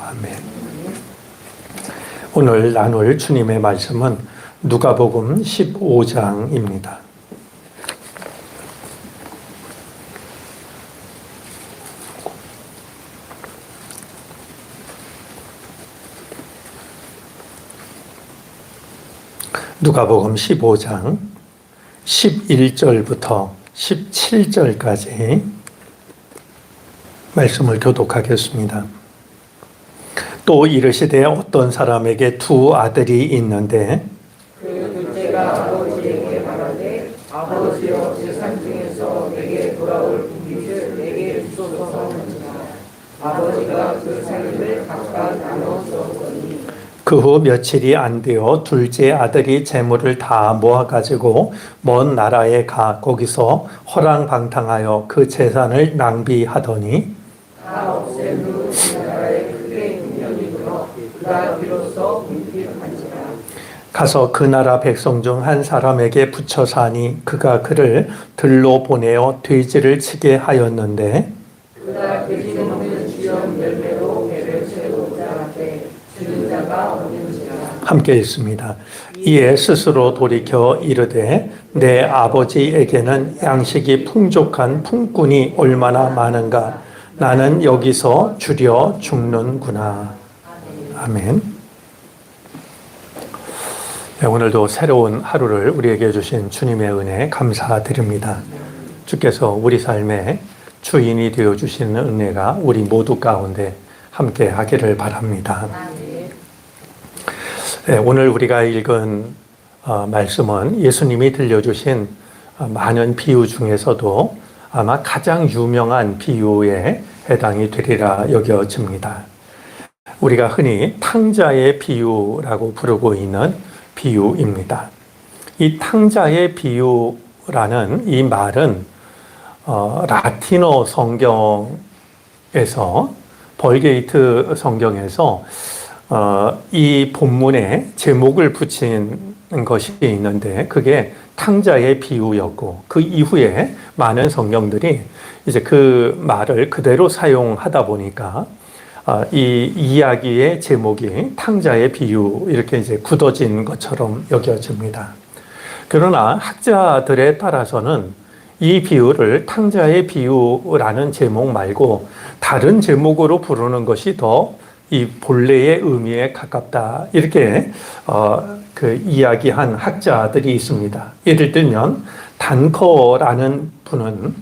아멘. 오늘 나눌 주님의 말씀은 누가복음 15장입니다. 누가복음 15장 11절부터 17절까지 말씀을 교독하겠습니다. 또 이르시되 어떤 사람에게 두 아들이 있는데 그 둘째가 아버지에게 말하되 아버지여 제 산 중에서 내게 돌아올 분깃을 내게 주소서 하니라. 아버지가 그 산을 각각 나눠 주었더니 그 후 며칠이 안 되어 둘째 아들이 재물을 다 모아가지고 먼 나라에 가 거기서 허랑방탕하여 그 재산을 낭비하더니 다 없앤 후 그 나라에 크게 분명이 들어 그가 비로소 궁핍한지라. 가서 그 나라 백성 중 한 사람에게 붙여 사니 그가 그를 들로 보내어 돼지를 치게 하였는데 그가 돼지 먹는 주연 열매로 배를 채우고자 하되 주는 자가 없는지라. 함께 읽습니다. 이에 스스로 돌이켜 이르되 내 아버지에게는 양식이 풍족한 품꾼이 얼마나 많은가. 나는 여기서 줄여 죽는구나. 아멘. 네, 오늘도 새로운 하루를 우리에게 주신 주님의 은혜 감사드립니다. 주께서 우리 삶의 주인이 되어 주시는 은혜가 우리 모두 가운데 함께 하기를 바랍니다. 네, 오늘 우리가 읽은 말씀은 예수님이 들려주신 많은 비유 중에서도 아마 가장 유명한 비유에 해당이 되리라 여겨집니다. 우리가 흔히 탕자의 비유라고 부르고 있는 비유입니다. 이 탕자의 비유라는 이 말은 라틴어 성경에서 벌게이트 성경에서 이 본문에 제목을 붙인 것이 있는데 그게 탕자의 비유였고 그 이후에 많은 성경들이 이제 그 말을 그대로 사용하다 보니까 이 이야기의 제목이 탕자의 비유 이렇게 이제 굳어진 것처럼 여겨집니다. 그러나 학자들에 따라서는 이 비유를 탕자의 비유라는 제목 말고 다른 제목으로 부르는 것이 더 이 본래의 의미에 가깝다 이렇게 그 이야기한 학자들이 있습니다. 예를 들면 단커라는 분은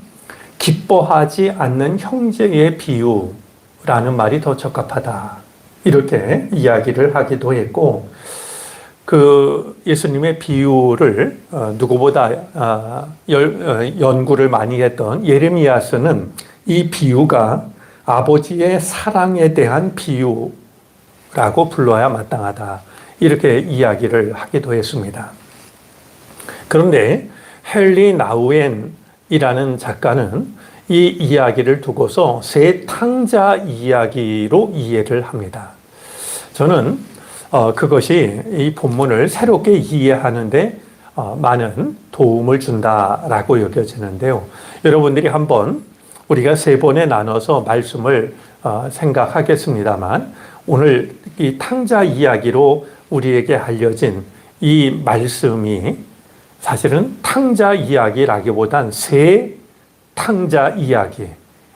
기뻐하지 않는 형제의 비유라는 말이 더 적합하다 이렇게 이야기를 하기도 했고 그 예수님의 비유를 누구보다 연구를 많이 했던 예레미야서는 이 비유가 아버지의 사랑에 대한 비유라고 불러야 마땅하다 이렇게 이야기를 하기도 했습니다. 그런데 헨리 나우엔이라는 작가는 이 이야기를 두고서 세 탕자 이야기로 이해를 합니다. 저는 그것이 이 본문을 새롭게 이해하는데 많은 도움을 준다라고 여겨지는데요. 여러분들이 한번 우리가 세 번에 나눠서 말씀을 생각하겠습니다만 오늘 이 탕자 이야기로 우리에게 알려진 이 말씀이 사실은 탕자 이야기라기보단 세 탕자 이야기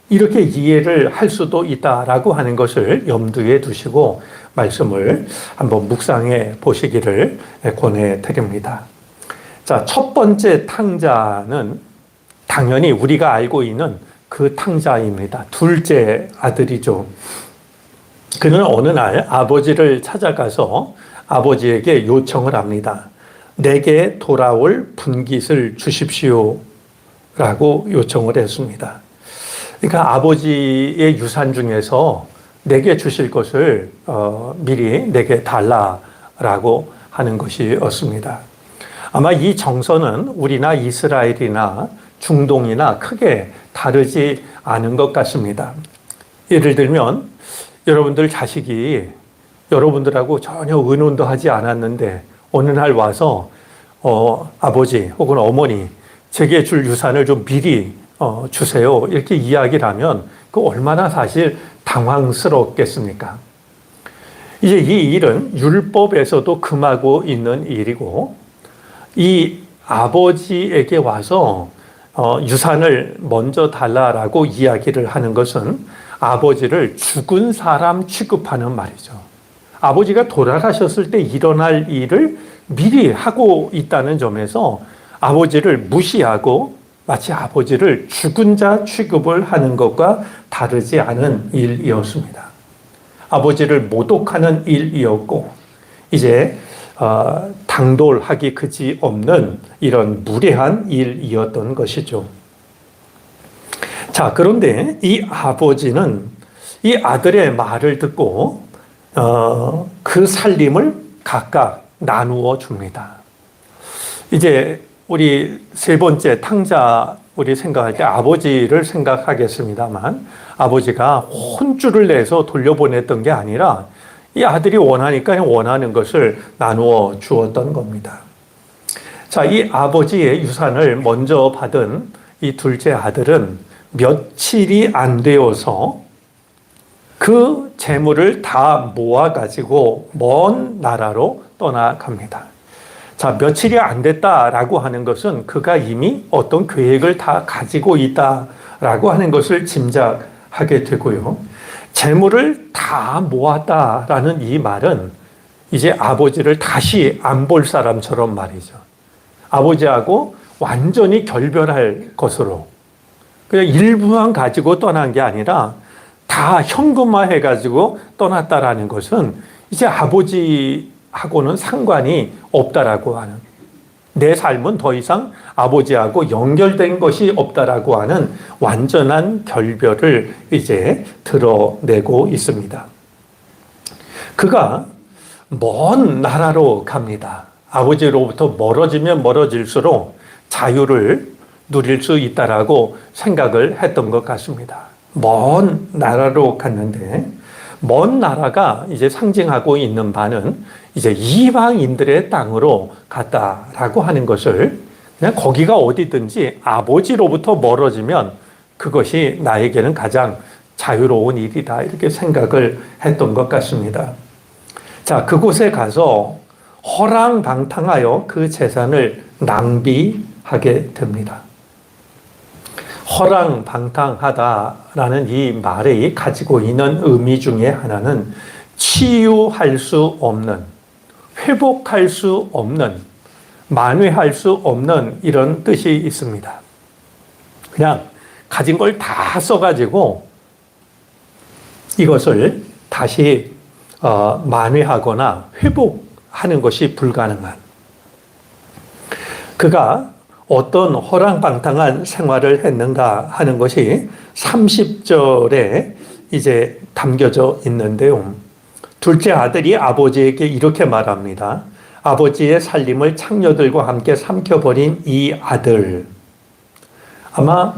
이렇게 이해를 할 수도 있다라고 하는 것을 염두에 두시고 말씀을 한번 묵상해 보시기를 권해드립니다. 자, 첫 번째 탕자는 당연히 우리가 알고 있는 그 탕자입니다. 둘째 아들이죠. 그는 어느 날 아버지를 찾아가서 아버지에게 요청을 합니다. 내게 돌아올 분깃을 주십시오 라고 요청을 했습니다. 그러니까 아버지의 유산 중에서 내게 주실 것을 미리 내게 달라라고 하는 것이었습니다. 아마 이 정서는 우리나 이스라엘이나 중동이나 크게 다르지 않은 것 같습니다. 예를 들면 여러분들 자식이 여러분들하고 전혀 의논도 하지 않았는데 어느 날 와서 아버지 혹은 어머니 제게 줄 유산을 좀 미리 주세요 이렇게 이야기를 하면 그 얼마나 사실 당황스럽겠습니까? 이제 이 일은 율법에서도 금하고 있는 일이고, 이 아버지에게 와서 유산을 먼저 달라라고 이야기를 하는 것은 아버지를 죽은 사람 취급하는 말이죠. 아버지가 돌아가셨을 때 일어날 일을 미리 하고 있다는 점에서 아버지를 무시하고 마치 아버지를 죽은 자 취급을 하는 것과 다르지 않은 일이었습니다. 아버지를 모독하는 일이었고, 이제 당돌하기 그지 없는 이런 무례한 일이었던 것이죠. 자, 그런데 이 아버지는 이 아들의 말을 듣고 그 살림을 각각 나누어 줍니다. 이제 우리 세 번째 탕자 우리 생각할 때 아버지를 생각하겠습니다만, 아버지가 혼쭐을 내서 돌려보냈던 게 아니라 이 아들이 원하니까 원하는 것을 나누어 주었던 겁니다. 자, 이 아버지의 유산을 먼저 받은 이 둘째 아들은 며칠이 안 되어서 그 재물을 다 모아가지고 먼 나라로 떠나갑니다. 자, 며칠이 안 됐다라고 하는 것은 그가 이미 어떤 계획을 다 가지고 있다라고 하는 것을 짐작하게 되고요. 재물을 다 모았다라는 이 말은 이제 아버지를 다시 안 볼 사람처럼 말이죠. 아버지하고 완전히 결별할 것으로, 그냥 일부만 가지고 떠난 게 아니라 다 현금화해가지고 떠났다라는 것은 이제 아버지하고는 상관이 없다라고 하는, 내 삶은 더 이상 아버지하고 연결된 것이 없다라고 하는 완전한 결별을 이제 드러내고 있습니다. 그가 먼 나라로 갑니다. 아버지로부터 멀어지면 멀어질수록 자유를 누릴 수 있다라고 생각을 했던 것 같습니다. 먼 나라로 갔는데, 먼 나라가 이제 상징하고 있는 바는 이제 이방인들의 땅으로 갔다라고 하는 것을, 그냥 거기가 어디든지 아버지로부터 멀어지면 그것이 나에게는 가장 자유로운 일이다, 이렇게 생각을 했던 것 같습니다. 자, 그곳에 가서 허랑방탕하여 그 재산을 낭비하게 됩니다. 허랑방탕하다라는 이 말이 가지고 있는 의미 중에 하나는 치유할 수 없는, 회복할 수 없는, 만회할 수 없는 이런 뜻이 있습니다. 그냥 가진 걸 다 써가지고 이것을 다시 만회하거나 회복하는 것이 불가능한, 그가 어떤 허랑방탕한 생활을 했는가 하는 것이 30절에 이제 담겨져 있는데요. 둘째 아들이 아버지에게 이렇게 말합니다. 아버지의 살림을 창녀들과 함께 삼켜버린 이 아들. 아마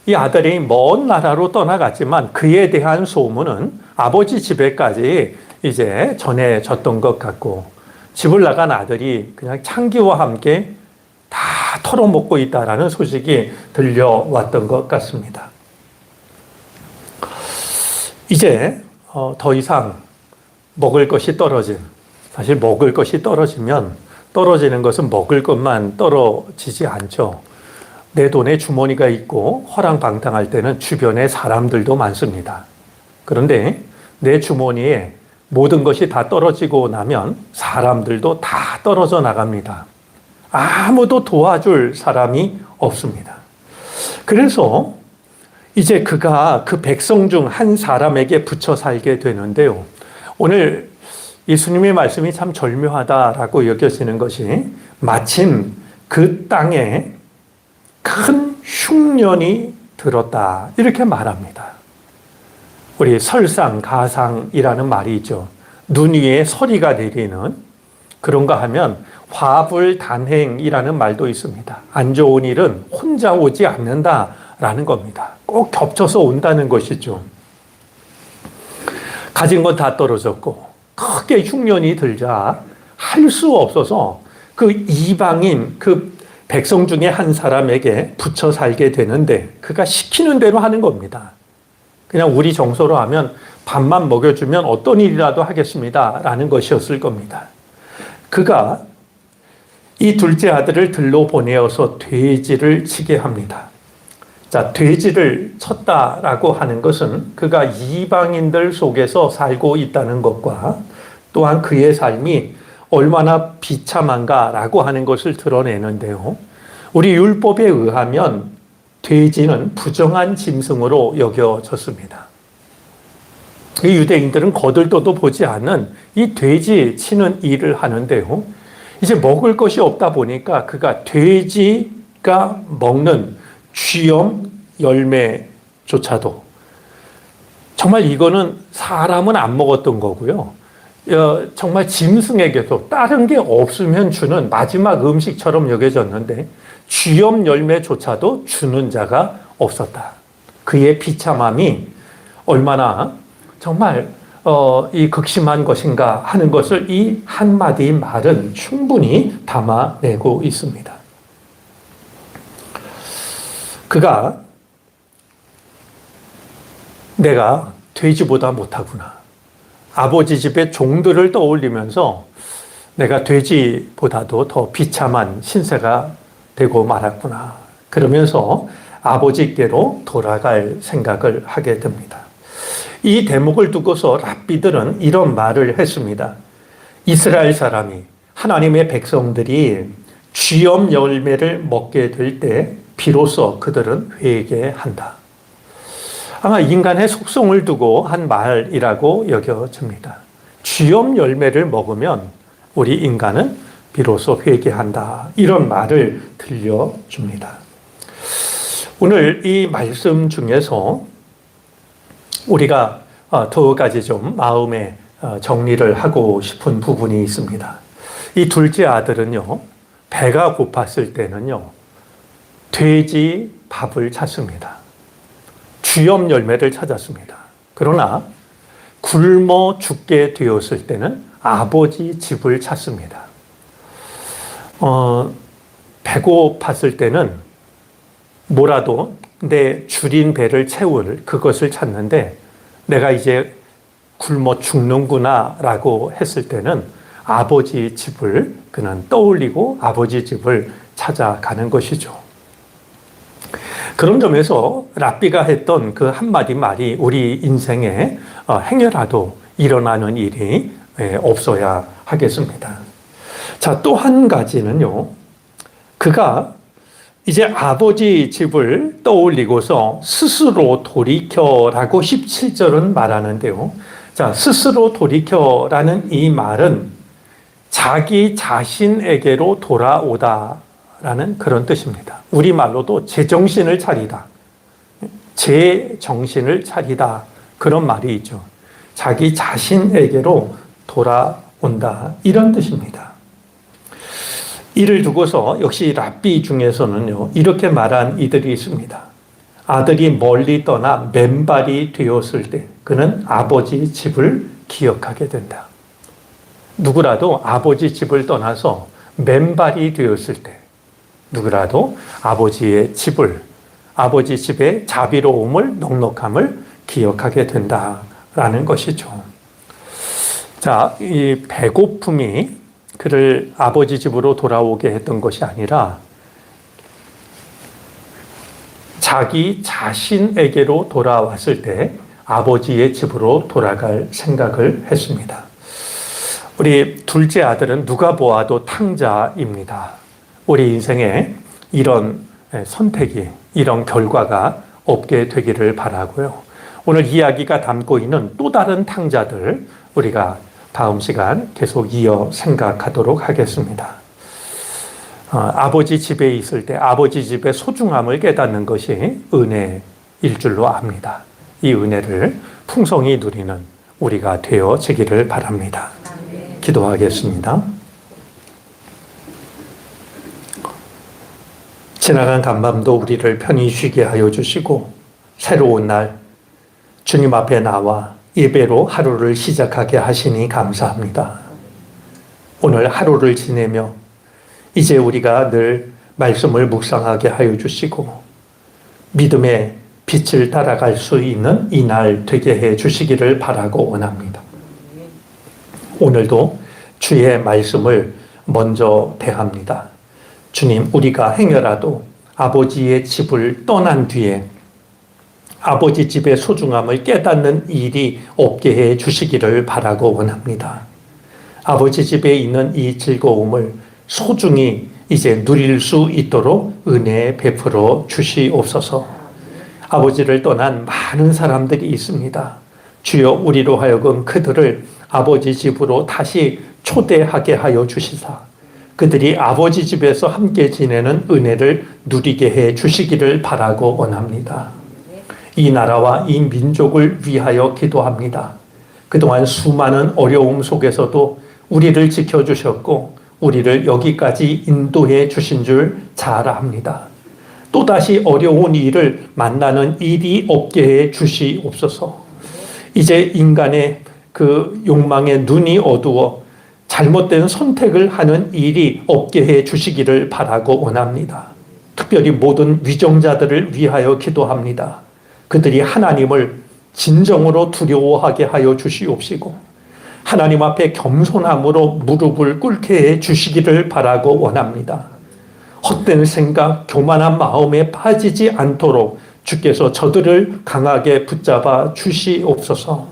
이 아들이 먼 나라로 떠나갔지만 그에 대한 소문은 아버지 집에까지 이제 전해졌던 것 같고, 집을 나간 아들이 그냥 창기와 함께 다 털어먹고 있다라는 소식이 들려왔던 것 같습니다. 이제 더 이상 먹을 것이 떨어진, 사실 먹을 것이 떨어지면 떨어지는 것은 먹을 것만 떨어지지 않죠. 내 돈에 주머니가 있고 허랑방탕할 때는 주변에 사람들도 많습니다. 그런데 내 주머니에 모든 것이 다 떨어지고 나면 사람들도 다 떨어져 나갑니다. 아무도 도와줄 사람이 없습니다. 그래서 이제 그가 그 백성 중 한 사람에게 붙여 살게 되는데요. 오늘 예수님의 말씀이 참 절묘하다라고 여겨지는 것이, 마침 그 땅에 큰 흉년이 들었다, 이렇게 말합니다. 우리 설상가상이라는 말이 있죠. 눈 위에 서리가 내리는, 그런가 하면 화불단행이라는 말도 있습니다. 안 좋은 일은 혼자 오지 않는다라는 겁니다. 꼭 겹쳐서 온다는 것이죠. 가진 건 다 떨어졌고 크게 흉년이 들자 할 수 없어서 그 이방인, 그 백성 중에 한 사람에게 붙여 살게 되는데, 그가 시키는 대로 하는 겁니다. 그냥 우리 정서로 하면 밥만 먹여주면 어떤 일이라도 하겠습니다 라는 것이었을 겁니다. 그가 이 둘째 아들을 들로 보내어서 돼지를 치게 합니다. 자, 돼지를 쳤다라고 하는 것은 그가 이방인들 속에서 살고 있다는 것과 또한 그의 삶이 얼마나 비참한가라고 하는 것을 드러내는데요. 우리 율법에 의하면 돼지는 부정한 짐승으로 여겨졌습니다. 이 유대인들은 거들떠도 보지 않는 이 돼지 치는 일을 하는데요. 이제 먹을 것이 없다 보니까 그가 돼지가 먹는 쥐염 열매조차도 정말 이거는 사람은 안 먹었던 거고요. 정말 짐승에게도 다른 게 없으면 주는 마지막 음식처럼 여겨졌는데 쥐염 열매조차도 주는 자가 없었다. 그의 비참함이 얼마나 정말 이 극심한 것인가 하는 것을 이 한마디 말은 충분히 담아내고 있습니다. 그가 내가 돼지보다 못하구나. 아버지 집의 종들을 떠올리면서 내가 돼지보다도 더 비참한 신세가 되고 말았구나. 그러면서 아버지께로 돌아갈 생각을 하게 됩니다. 이 대목을 두고서 랍비들은 이런 말을 했습니다. 이스라엘 사람이 하나님의 백성들이 쥐염 열매를 먹게 될 때 비로소 그들은 회개한다. 아마 인간의 속성을 두고 한 말이라고 여겨집니다. 쥐염 열매를 먹으면 우리 인간은 비로소 회개한다. 이런 말을 들려줍니다. 오늘 이 말씀 중에서 우리가 두 가지 좀 마음에 정리를 하고 싶은 부분이 있습니다. 이 둘째 아들은요, 배가 고팠을 때는요, 돼지 밥을 찾습니다. 쥐염 열매를 찾았습니다. 그러나 굶어 죽게 되었을 때는 아버지 집을 찾습니다. 배고팠을 때는 뭐라도 내 줄인 배를 채울 그것을 찾는데 내가 이제 굶어 죽는구나 라고 했을 때는 아버지 집을 그는 떠올리고 아버지 집을 찾아가는 것이죠. 그런 점에서 랍비가 했던 그 한마디 말이 우리 인생에 행여라도 일어나는 일이 없어야 하겠습니다. 자, 또 한 가지는요. 그가 이제 아버지 집을 떠올리고서 스스로 돌이켜라고 17절은 말하는데요. 자, 스스로 돌이켜라는 이 말은 자기 자신에게로 돌아오다라는 그런 뜻입니다. 우리말로도 제정신을 차리다. 제정신을 차리다. 그런 말이 있죠. 자기 자신에게로 돌아온다. 이런 뜻입니다. 이를 두고서 역시 랍비 중에서는요, 이렇게 말한 이들이 있습니다. 아들이 멀리 떠나 맨발이 되었을 때 그는 아버지 집을 기억하게 된다. 누구라도 아버지 집을 떠나서 맨발이 되었을 때 누구라도 아버지의 집을, 아버지 집의 자비로움을, 넉넉함을 기억하게 된다라는 것이죠. 자, 이 배고픔이 그를 아버지 집으로 돌아오게 했던 것이 아니라 자기 자신에게로 돌아왔을 때 아버지의 집으로 돌아갈 생각을 했습니다. 우리 둘째 아들은 누가 보아도 탕자입니다. 우리 인생에 이런 선택이, 이런 결과가 없게 되기를 바라고요. 오늘 이야기가 담고 있는 또 다른 탕자들 우리가 다음 시간 계속 이어 생각하도록 하겠습니다. 아버지 집에 있을 때 아버지 집의 소중함을 깨닫는 것이 은혜일 줄로 압니다. 이 은혜를 풍성히 누리는 우리가 되어지기를 바랍니다. 기도하겠습니다. 지나간 간밤도 우리를 편히 쉬게 하여 주시고 새로운 날 주님 앞에 나와 예배로 하루를 시작하게 하시니 감사합니다. 오늘 하루를 지내며 이제 우리가 늘 말씀을 묵상하게 하여 주시고 믿음의 빛을 따라갈 수 있는 이날 되게 해 주시기를 바라고 원합니다. 오늘도 주의 말씀을 먼저 대합니다. 주님, 우리가 행여라도 아버지의 집을 떠난 뒤에 아버지 집의 소중함을 깨닫는 일이 없게 해 주시기를 바라고 원합니다. 아버지 집에 있는 이 즐거움을 소중히 이제 누릴 수 있도록 은혜 베풀어 주시옵소서. 아버지를 떠난 많은 사람들이 있습니다. 주여, 우리로 하여금 그들을 아버지 집으로 다시 초대하게 하여 주시사 그들이 아버지 집에서 함께 지내는 은혜를 누리게 해 주시기를 바라고 원합니다. 이 나라와 이 민족을 위하여 기도합니다. 그동안 수많은 어려움 속에서도 우리를 지켜주셨고 우리를 여기까지 인도해 주신 줄 잘 압니다. 또다시 어려운 일을 만나는 일이 없게 해 주시옵소서. 이제 인간의 그 욕망의 눈이 어두워 잘못된 선택을 하는 일이 없게 해 주시기를 바라고 원합니다. 특별히 모든 위정자들을 위하여 기도합니다. 그들이 하나님을 진정으로 두려워하게 하여 주시옵시고 하나님 앞에 겸손함으로 무릎을 꿇게 해 주시기를 바라고 원합니다. 헛된 생각, 교만한 마음에 빠지지 않도록 주께서 저들을 강하게 붙잡아 주시옵소서.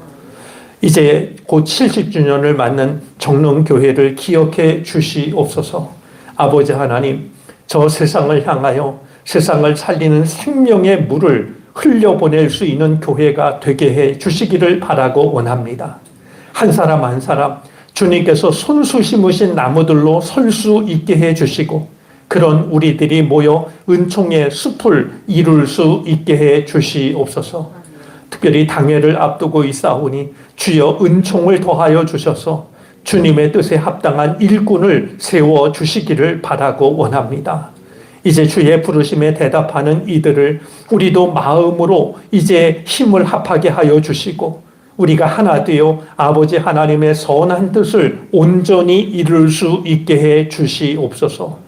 이제 곧 70주년을 맞는 정릉교회를 기억해 주시옵소서. 아버지 하나님, 저 세상을 향하여 세상을 살리는 생명의 물을 흘려보낼 수 있는 교회가 되게 해 주시기를 바라고 원합니다. 한 사람 한 사람 주님께서 손수 심으신 나무들로 설 수 있게 해 주시고 그런 우리들이 모여 은총의 숲을 이룰 수 있게 해 주시옵소서. 특별히 당회를 앞두고 있사오니 주여 은총을 더하여 주셔서 주님의 뜻에 합당한 일꾼을 세워 주시기를 바라고 원합니다. 이제 주의 부르심에 대답하는 이들을 우리도 마음으로 이제 힘을 합하게 하여 주시고 우리가 하나 되어 아버지 하나님의 선한 뜻을 온전히 이룰 수 있게 해 주시옵소서.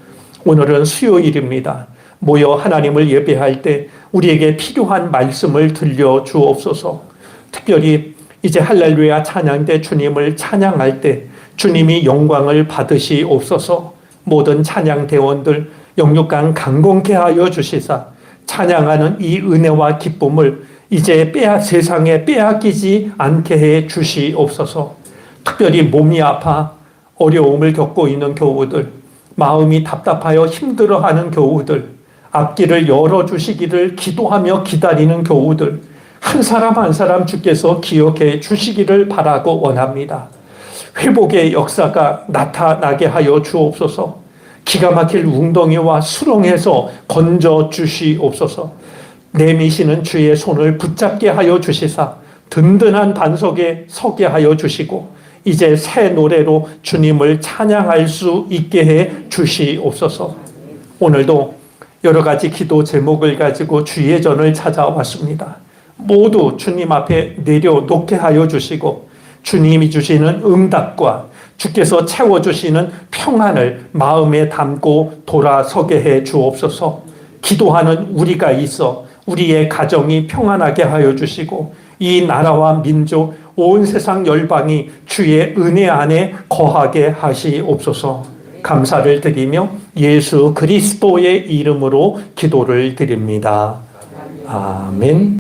오늘은 수요일입니다. 모여 하나님을 예배할 때 우리에게 필요한 말씀을 들려 주옵소서. 특별히 이제 할렐루야 찬양 때 주님을 찬양할 때 주님이 영광을 받으시옵소서. 모든 찬양 대원들 영육간 강건케 하여 주시사 찬양하는 이 은혜와 기쁨을 이제 세상에 빼앗기지 않게 해 주시옵소서. 특별히 몸이 아파 어려움을 겪고 있는 교우들, 마음이 답답하여 힘들어하는 교우들, 앞길을 열어주시기를 기도하며 기다리는 교우들, 한 사람 한 사람 주께서 기억해 주시기를 바라고 원합니다. 회복의 역사가 나타나게 하여 주옵소서. 기가 막힐 웅덩이와 수렁에서 건져 주시옵소서. 내미시는 주의 손을 붙잡게 하여 주시사 든든한 반석에 서게 하여 주시고 이제 새 노래로 주님을 찬양할 수 있게 해 주시옵소서. 오늘도 여러 가지 기도 제목을 가지고 주의 전을 찾아왔습니다. 모두 주님 앞에 내려놓게 하여 주시고 주님이 주시는 응답과 주께서 채워주시는 평안을 마음에 담고 돌아서게 해 주옵소서. 기도하는 우리가 있어 우리의 가정이 평안하게 하여 주시고 이 나라와 민족 온 세상 열방이 주의 은혜 안에 거하게 하시옵소서. 감사를 드리며 예수 그리스도의 이름으로 기도를 드립니다. 아멘.